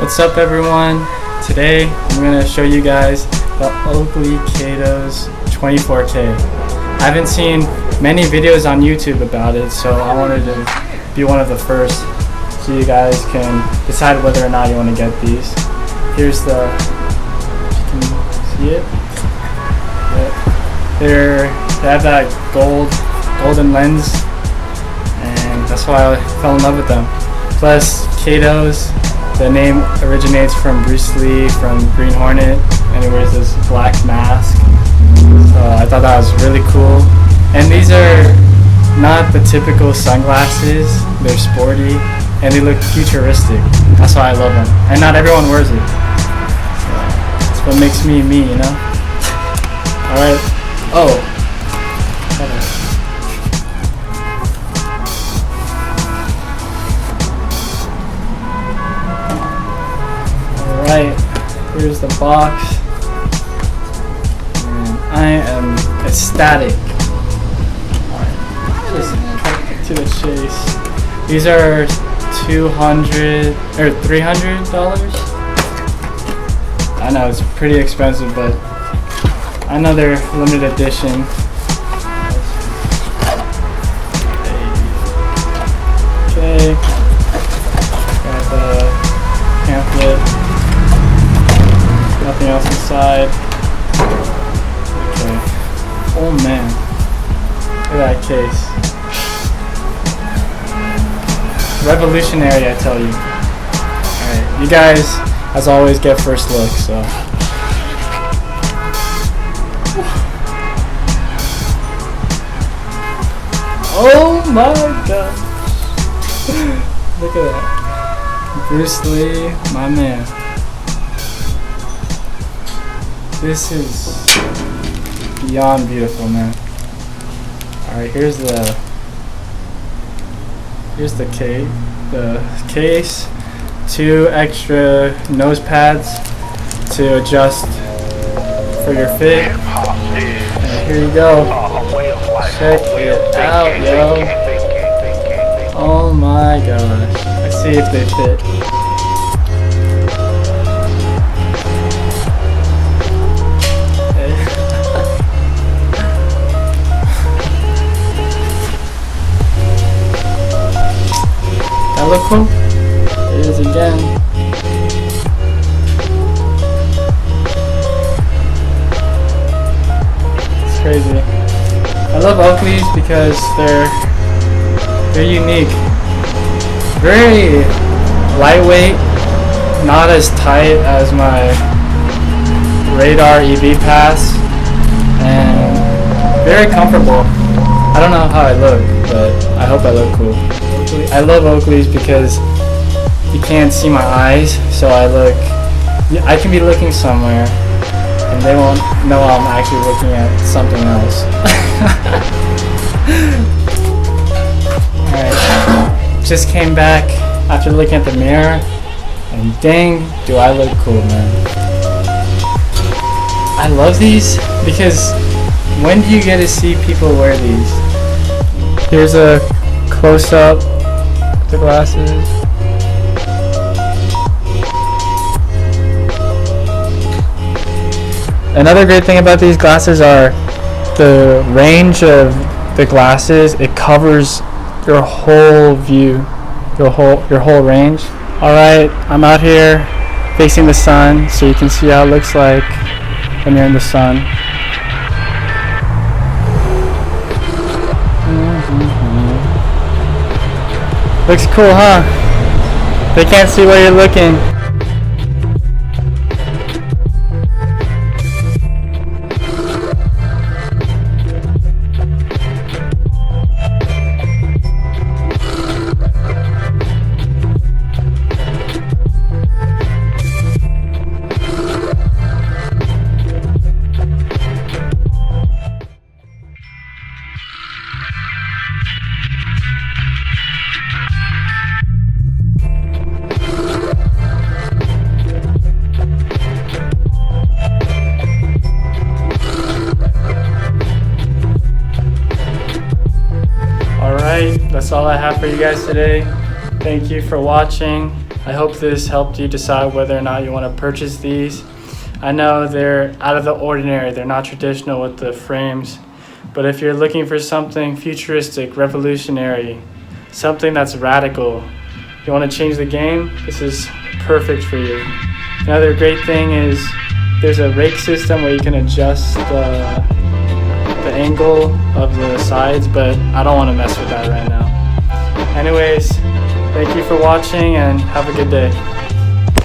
What's up everyone? Today I'm going to show you guys the Oakley Kato's 24K. I haven't seen many videos on YouTube about it, so I wanted to be one of the first so you guys can decide whether or not you want to get these. Here's the, you can see it? Yep. They have that golden lens, and that's why I fell in love with them. Plus Kato's, the name originates from Bruce Lee from Green Hornet, and he wears this black mask. So I thought that was really cool. And these are not the typical sunglasses. They're sporty and they look futuristic. That's why I love them. And not everyone wears it. So that's what makes me me, you know? Alright. Oh. Alright. Here's the box. And I am ecstatic. Alright. Just cut to the chase. These are $200 or $300. I know it's pretty expensive, but I know they're limited edition. Okay, got the pamphlet. Nothing else inside. Okay. Oh man, look at that case. Revolutionary, I tell you. Alright, you guys, as always, get first look, so. Oh my god. Look at that. Bruce Lee, my man. This is beyond beautiful, man. Alright, here's the case, 2 extra nose pads to adjust for your fit. And here you go. Check it out, yo. Oh my gosh. Let's see if they fit. That look cool? There it is again. It's crazy. I love Oakleys because they're unique. Very lightweight, not as tight as my Radar EV Pass, and very comfortable. I don't know how I look, but I hope I look cool. I love Oakleys because you can't see my eyes, so I can be looking somewhere and they won't know I'm actually looking at something else. Alright, just came back after looking at the mirror, and dang, do I look cool, man. I love these because when do you get to see people wear these? Here's a close-up of the glasses. Another great thing about these glasses are the range of the glasses. It covers your whole view, your whole range. Alright, I'm out here facing the sun so you can see how it looks like when you're in the sun. Looks cool, huh? They can't see where you're looking. That's all I have for you guys today. Thank you for watching. I hope this helped you decide whether or not you want to purchase these. I know they're out of the ordinary, they're not traditional with the frames, but if you're looking for something futuristic, revolutionary, something that's radical, you want to change the game, this is perfect for you. Another great thing is there's a rake system where you can adjust the angle of the sides, but I don't want to mess with that right now. Anyways, thank you for watching and have a good day.